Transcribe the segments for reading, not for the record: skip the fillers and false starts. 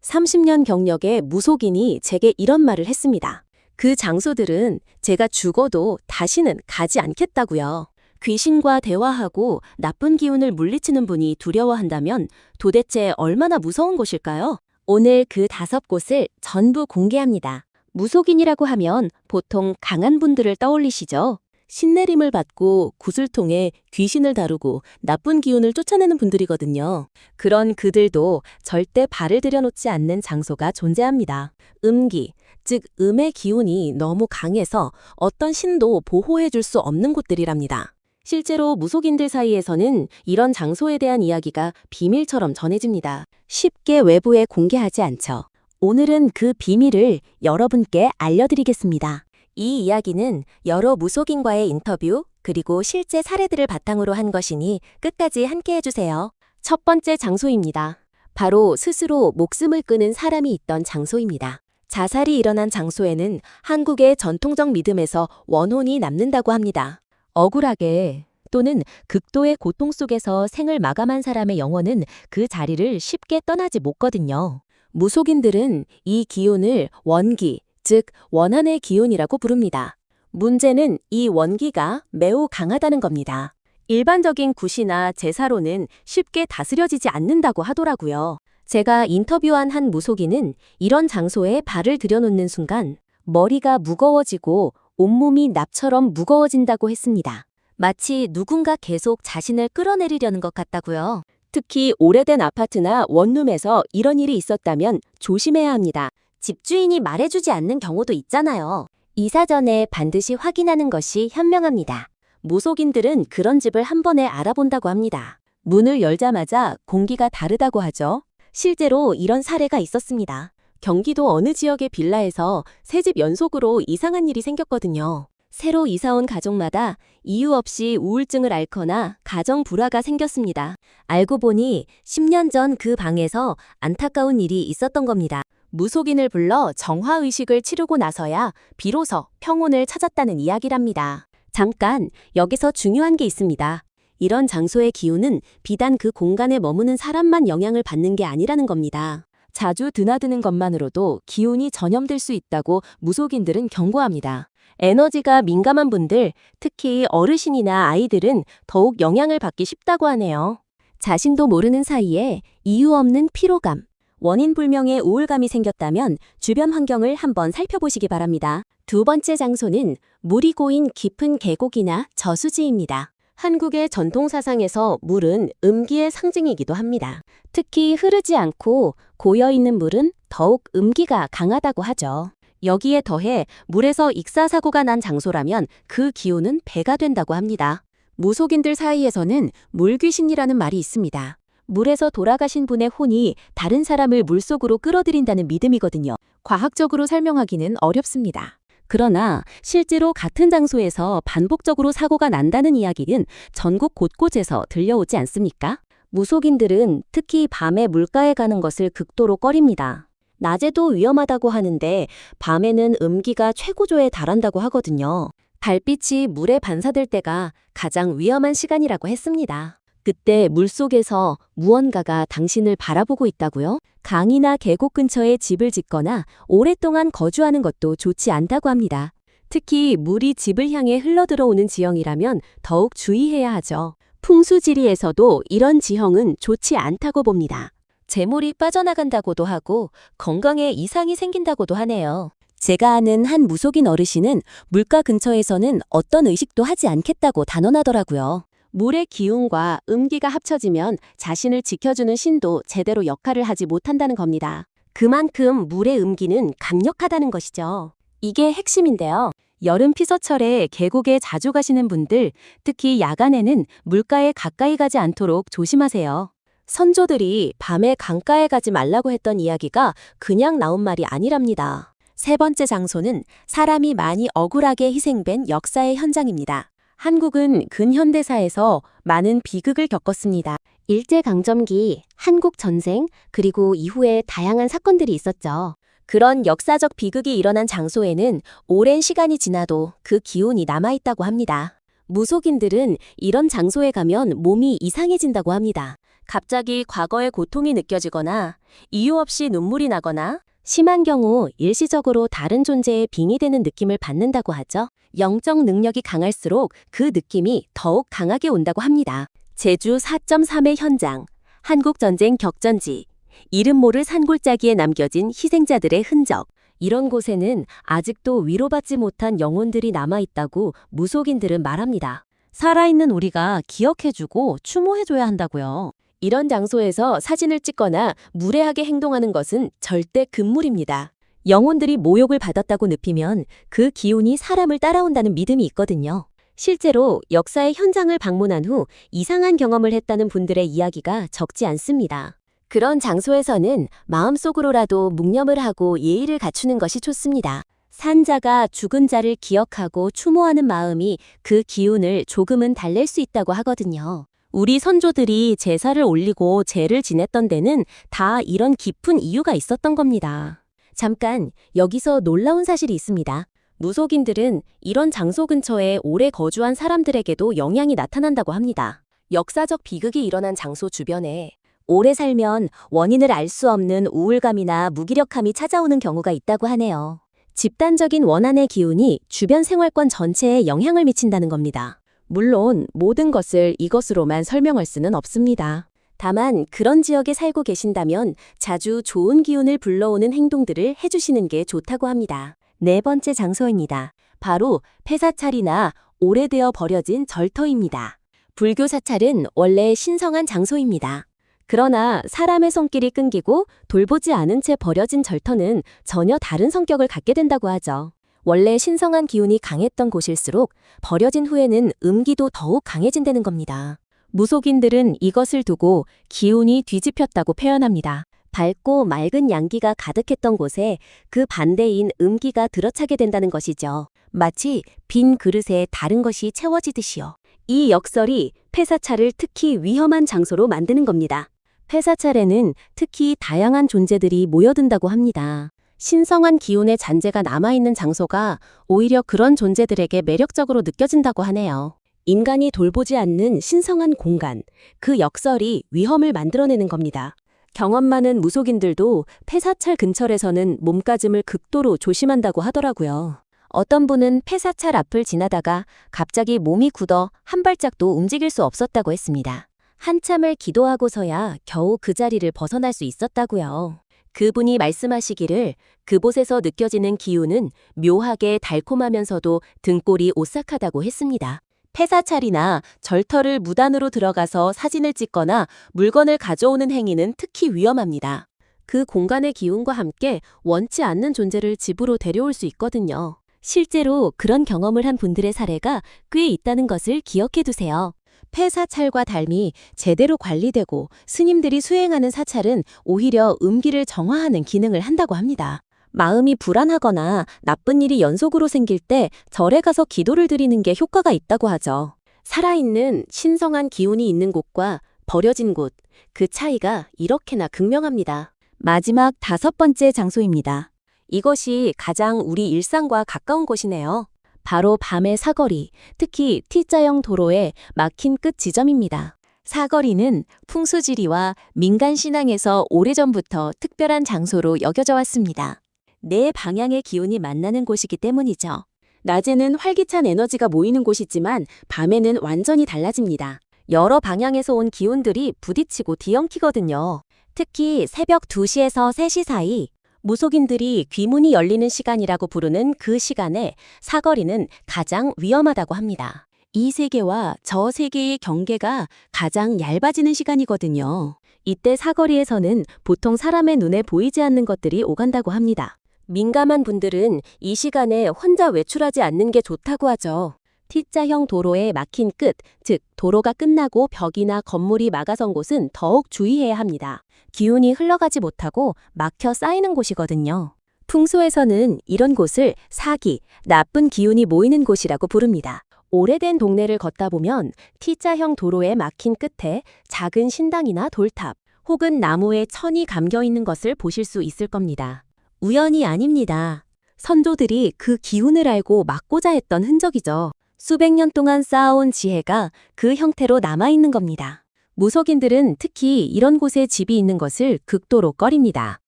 30년 경력의 무속인이 제게 이런 말을 했습니다. 그 장소들은 제가 죽어도 다시는 가지 않겠다고요. 귀신과 대화하고 나쁜 기운을 물리치는 분이 두려워한다면 도대체 얼마나 무서운 곳일까요? 오늘 그 5곳을 전부 공개합니다. 무속인이라고 하면 보통 강한 분들을 떠올리시죠? 신내림을 받고 굿을 통해 귀신을 다루고 나쁜 기운을 쫓아내는 분들이거든요. 그런 그들도 절대 발을 들여놓지 않는 장소가 존재합니다. 음기, 즉 음의 기운이 너무 강해서 어떤 신도 보호해줄 수 없는 곳들이랍니다. 실제로 무속인들 사이에서는 이런 장소에 대한 이야기가 비밀처럼 전해집니다. 쉽게 외부에 공개하지 않죠. 오늘은 그 비밀을 여러분께 알려드리겠습니다. 이 이야기는 여러 무속인과의 인터뷰, 그리고 실제 사례들을 바탕으로 한 것이니 끝까지 함께 해주세요. 첫 번째 장소입니다. 바로 스스로 목숨을 끊은 사람이 있던 장소입니다. 자살이 일어난 장소에는 한국의 전통적 믿음에서 원혼이 남는다고 합니다. 억울하게 또는 극도의 고통 속에서 생을 마감한 사람의 영혼은 그 자리를 쉽게 떠나지 못거든요. 무속인들은 이 기운을 원기, 즉 원한의 기운이라고 부릅니다. 문제는 이 원기가 매우 강하다는 겁니다. 일반적인 굿이나 제사로는 쉽게 다스려지지 않는다고 하더라고요. 제가 인터뷰한 한 무속인은 이런 장소에 발을 들여놓는 순간 머리가 무거워지고 온몸이 납처럼 무거워진다고 했습니다. 마치 누군가 계속 자신을 끌어내리려는 것 같다고요. 특히 오래된 아파트나 원룸에서 이런 일이 있었다면 조심해야 합니다. 집주인이 말해주지 않는 경우도 있잖아요. 이사 전에 반드시 확인하는 것이 현명합니다. 무속인들은 그런 집을 한 번에 알아본다고 합니다. 문을 열자마자 공기가 다르다고 하죠. 실제로 이런 사례가 있었습니다. 경기도 어느 지역의 빌라에서 3집 연속으로 이상한 일이 생겼거든요. 새로 이사온 가족마다 이유 없이 우울증을 앓거나 가정 불화가 생겼습니다. 알고 보니 10년 전 그 방에서 안타까운 일이 있었던 겁니다. 무속인을 불러 정화의식을 치르고 나서야 비로소 평온을 찾았다는 이야기랍니다. 잠깐, 여기서 중요한 게 있습니다. 이런 장소의 기운은 비단 그 공간에 머무는 사람만 영향을 받는 게 아니라는 겁니다. 자주 드나드는 것만으로도 기운이 전염될 수 있다고 무속인들은 경고합니다. 에너지가 민감한 분들, 특히 어르신이나 아이들은 더욱 영향을 받기 쉽다고 하네요. 자신도 모르는 사이에 이유 없는 피로감, 원인 불명의 우울감이 생겼다면 주변 환경을 한번 살펴보시기 바랍니다. 두 번째 장소는 물이 고인 깊은 계곡이나 저수지입니다. 한국의 전통사상에서 물은 음기의 상징이기도 합니다. 특히 흐르지 않고 고여있는 물은 더욱 음기가 강하다고 하죠. 여기에 더해 물에서 익사사고가 난 장소라면 그 기운은 배가 된다고 합니다. 무속인들 사이에서는 물귀신이라는 말이 있습니다. 물에서 돌아가신 분의 혼이 다른 사람을 물속으로 끌어들인다는 믿음이거든요. 과학적으로 설명하기는 어렵습니다. 그러나 실제로 같은 장소에서 반복적으로 사고가 난다는 이야기는 전국 곳곳에서 들려오지 않습니까? 무속인들은 특히 밤에 물가에 가는 것을 극도로 꺼립니다. 낮에도 위험하다고 하는데 밤에는 음기가 최고조에 달한다고 하거든요. 달빛이 물에 반사될 때가 가장 위험한 시간이라고 했습니다. 그때 물속에서 무언가가 당신을 바라보고 있다고요? 강이나 계곡 근처에 집을 짓거나 오랫동안 거주하는 것도 좋지 않다고 합니다. 특히 물이 집을 향해 흘러들어오는 지형이라면 더욱 주의해야 하죠. 풍수지리에서도 이런 지형은 좋지 않다고 봅니다. 재물이 빠져나간다고도 하고 건강에 이상이 생긴다고도 하네요. 제가 아는 한 무속인 어르신은 물가 근처에서는 어떤 의식도 하지 않겠다고 단언하더라고요. 물의 기운과 음기가 합쳐지면 자신을 지켜주는 신도 제대로 역할을 하지 못한다는 겁니다. 그만큼 물의 음기는 강력하다는 것이죠. 이게 핵심인데요. 여름 피서철에 계곡에 자주 가시는 분들, 특히 야간에는 물가에 가까이 가지 않도록 조심하세요. 선조들이 밤에 강가에 가지 말라고 했던 이야기가 그냥 나온 말이 아니랍니다. 세 번째 장소는 사람이 많이 억울하게 희생된 역사의 현장입니다. 한국은 근현대사에서 많은 비극을 겪었습니다. 일제강점기, 한국전쟁, 그리고 이후에 다양한 사건들이 있었죠. 그런 역사적 비극이 일어난 장소에는 오랜 시간이 지나도 그 기운이 남아있다고 합니다. 무속인들은 이런 장소에 가면 몸이 이상해진다고 합니다. 갑자기 과거의 고통이 느껴지거나 이유 없이 눈물이 나거나 심한 경우 일시적으로 다른 존재에 빙의되는 느낌을 받는다고 하죠. 영적 능력이 강할수록 그 느낌이 더욱 강하게 온다고 합니다. 제주 4.3의 현장, 한국전쟁 격전지, 이름 모를 산골짜기에 남겨진 희생자들의 흔적, 이런 곳에는 아직도 위로받지 못한 영혼들이 남아있다고 무속인들은 말합니다. 살아있는 우리가 기억해주고 추모해줘야 한다고요. 이런 장소에서 사진을 찍거나 무례하게 행동하는 것은 절대 금물입니다. 영혼들이 모욕을 받았다고 눕히면 그 기운이 사람을 따라온다는 믿음이 있거든요. 실제로 역사의 현장을 방문한 후 이상한 경험을 했다는 분들의 이야기가 적지 않습니다. 그런 장소에서는 마음속으로라도 묵념을 하고 예의를 갖추는 것이 좋습니다. 산자가 죽은 자를 기억하고 추모하는 마음이 그 기운을 조금은 달랠 수 있다고 하거든요. 우리 선조들이 제사를 올리고 제를 지냈던 데는 다 이런 깊은 이유가 있었던 겁니다. 잠깐 여기서 놀라운 사실이 있습니다. 무속인들은 이런 장소 근처에 오래 거주한 사람들에게도 영향이 나타난다고 합니다. 역사적 비극이 일어난 장소 주변에 오래 살면 원인을 알 수 없는 우울감이나 무기력함이 찾아오는 경우가 있다고 하네요. 집단적인 원한의 기운이 주변 생활권 전체에 영향을 미친다는 겁니다. 물론 모든 것을 이것으로만 설명할 수는 없습니다. 다만 그런 지역에 살고 계신다면 자주 좋은 기운을 불러오는 행동들을 해주시는 게 좋다고 합니다. 네 번째 장소입니다. 바로 폐사찰이나 오래되어 버려진 절터입니다. 불교 사찰은 원래 신성한 장소입니다. 그러나 사람의 손길이 끊기고 돌보지 않은 채 버려진 절터는 전혀 다른 성격을 갖게 된다고 하죠. 원래 신성한 기운이 강했던 곳일수록 버려진 후에는 음기도 더욱 강해진다는 겁니다. 무속인들은 이것을 두고 기운이 뒤집혔다고 표현합니다. 밝고 맑은 양기가 가득했던 곳에 그 반대인 음기가 들어차게 된다는 것이죠. 마치 빈 그릇에 다른 것이 채워지듯이요. 이 역설이 폐사찰을 특히 위험한 장소로 만드는 겁니다. 폐사찰에는 특히 다양한 존재들이 모여든다고 합니다. 신성한 기운의 잔재가 남아있는 장소가 오히려 그런 존재들에게 매력적으로 느껴진다고 하네요. 인간이 돌보지 않는 신성한 공간, 그 역설이 위험을 만들어내는 겁니다. 경험 많은 무속인들도 폐사찰 근처에서는 몸가짐을 극도로 조심한다고 하더라고요. 어떤 분은 폐사찰 앞을 지나다가 갑자기 몸이 굳어 한 발짝도 움직일 수 없었다고 했습니다. 한참을 기도하고서야 겨우 그 자리를 벗어날 수 있었다고요. 그분이 말씀하시기를 그곳에서 느껴지는 기운은 묘하게 달콤하면서도 등골이 오싹하다고 했습니다. 폐사찰이나 절터를 무단으로 들어가서 사진을 찍거나 물건을 가져오는 행위는 특히 위험합니다. 그 공간의 기운과 함께 원치 않는 존재를 집으로 데려올 수 있거든요. 실제로 그런 경험을 한 분들의 사례가 꽤 있다는 것을 기억해 두세요. 폐사찰과 닮이 제대로 관리되고 스님들이 수행하는 사찰은 오히려 음기를 정화하는 기능을 한다고 합니다. 마음이 불안하거나 나쁜 일이 연속으로 생길 때 절에 가서 기도를 드리는 게 효과가 있다고 하죠. 살아있는 신성한 기운이 있는 곳과 버려진 곳, 그 차이가 이렇게나 극명합니다. 마지막 5번째 장소입니다. 이것이 가장 우리 일상과 가까운 곳이네요. 바로 밤의 사거리, 특히 T자형 도로의 막힌 끝 지점입니다. 사거리는 풍수지리와 민간 신앙에서 오래전부터 특별한 장소로 여겨져 왔습니다. 네 방향의 기운이 만나는 곳이기 때문이죠. 낮에는 활기찬 에너지가 모이는 곳이지만 밤에는 완전히 달라집니다. 여러 방향에서 온 기운들이 부딪히고 뒤엉키거든요. 특히 새벽 2시에서 3시 사이 무속인들이 귀문이 열리는 시간이라고 부르는 그 시간에 사거리는 가장 위험하다고 합니다. 이 세계와 저 세계의 경계가 가장 얇아지는 시간이거든요. 이때 사거리에서는 보통 사람의 눈에 보이지 않는 것들이 오간다고 합니다. 민감한 분들은 이 시간에 혼자 외출하지 않는 게 좋다고 하죠. T자형 도로의 막힌 끝, 즉 도로가 끝나고 벽이나 건물이 막아선 곳은 더욱 주의해야 합니다. 기운이 흘러가지 못하고 막혀 쌓이는 곳이거든요. 풍수에서는 이런 곳을 사기, 나쁜 기운이 모이는 곳이라고 부릅니다. 오래된 동네를 걷다 보면 T자형 도로의 막힌 끝에 작은 신당이나 돌탑, 혹은 나무에 천이 감겨 있는 것을 보실 수 있을 겁니다. 우연이 아닙니다. 선조들이 그 기운을 알고 막고자 했던 흔적이죠. 수백 년 동안 쌓아온 지혜가 그 형태로 남아있는 겁니다. 무속인들은 특히 이런 곳에 집이 있는 것을 극도로 꺼립니다.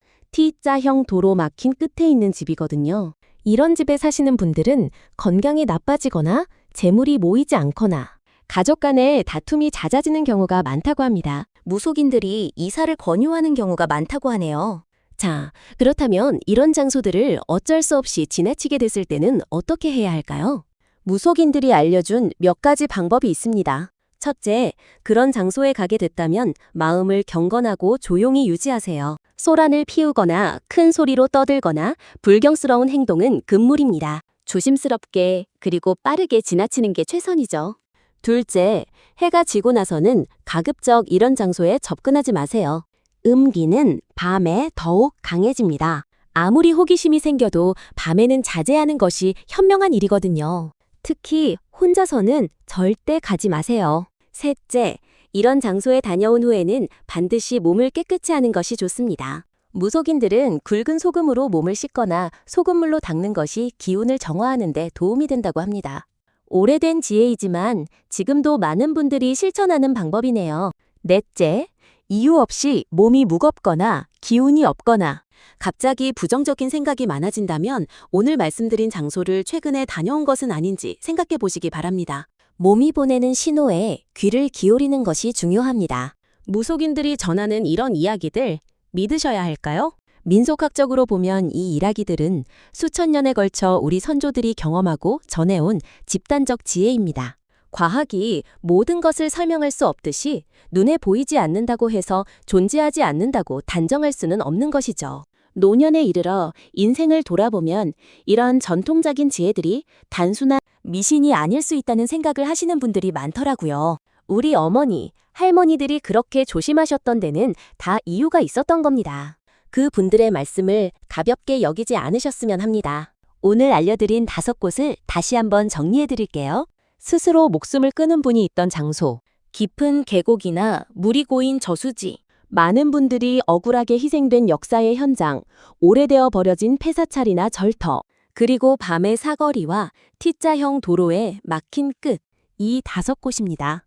T자형 도로 막힌 끝에 있는 집이거든요. 이런 집에 사시는 분들은 건강이 나빠지거나 재물이 모이지 않거나 가족 간에 다툼이 잦아지는 경우가 많다고 합니다. 무속인들이 이사를 권유하는 경우가 많다고 하네요. 자, 그렇다면 이런 장소들을 어쩔 수 없이 지나치게 됐을 때는 어떻게 해야 할까요? 무속인들이 알려준 몇 가지 방법이 있습니다. 첫째, 그런 장소에 가게 됐다면 마음을 경건하고 조용히 유지하세요. 소란을 피우거나 큰 소리로 떠들거나 불경스러운 행동은 금물입니다. 조심스럽게 그리고 빠르게 지나치는 게 최선이죠. 둘째, 해가 지고 나서는 가급적 이런 장소에 접근하지 마세요. 음기는 밤에 더욱 강해집니다. 아무리 호기심이 생겨도 밤에는 자제하는 것이 현명한 일이거든요. 특히 혼자서는 절대 가지 마세요. 셋째, 이런 장소에 다녀온 후에는 반드시 몸을 깨끗이 하는 것이 좋습니다. 무속인들은 굵은 소금으로 몸을 씻거나 소금물로 닦는 것이 기운을 정화하는 데 도움이 된다고 합니다. 오래된 지혜이지만 지금도 많은 분들이 실천하는 방법이네요. 넷째, 이유 없이 몸이 무겁거나 기운이 없거나 갑자기 부정적인 생각이 많아진다면 오늘 말씀드린 장소를 최근에 다녀온 것은 아닌지 생각해 보시기 바랍니다. 몸이 보내는 신호에 귀를 기울이는 것이 중요합니다. 무속인들이 전하는 이런 이야기들 믿으셔야 할까요? 민속학적으로 보면 이 이야기들은 수천 년에 걸쳐 우리 선조들이 경험하고 전해온 집단적 지혜입니다. 과학이 모든 것을 설명할 수 없듯이 눈에 보이지 않는다고 해서 존재하지 않는다고 단정할 수는 없는 것이죠. 노년에 이르러 인생을 돌아보면 이런 전통적인 지혜들이 단순한 미신이 아닐 수 있다는 생각을 하시는 분들이 많더라고요. 우리 어머니, 할머니들이 그렇게 조심하셨던 데는 다 이유가 있었던 겁니다. 그 분들의 말씀을 가볍게 여기지 않으셨으면 합니다. 오늘 알려드린 5곳을 다시 한번 정리해 드릴게요. 스스로 목숨을 끊은 분이 있던 장소, 깊은 계곡이나 물이 고인 저수지, 많은 분들이 억울하게 희생된 역사의 현장, 오래되어 버려진 폐사찰이나 절터, 그리고 밤의 사거리와 T자형 도로의 막힌 끝, 이 5곳입니다.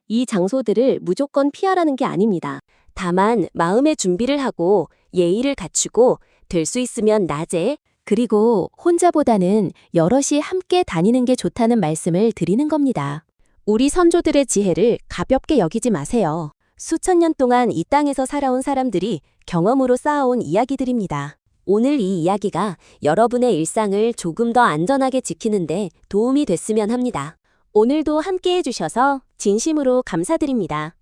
이 장소들을 무조건 피하라는 게 아닙니다. 다만 마음의 준비를 하고 예의를 갖추고 될 수 있으면 낮에 그리고 혼자보다는 여럿이 함께 다니는 게 좋다는 말씀을 드리는 겁니다. 우리 선조들의 지혜를 가볍게 여기지 마세요. 수천 년 동안 이 땅에서 살아온 사람들이 경험으로 쌓아온 이야기들입니다. 오늘 이 이야기가 여러분의 일상을 조금 더 안전하게 지키는데 도움이 됐으면 합니다. 오늘도 함께 해주셔서 진심으로 감사드립니다.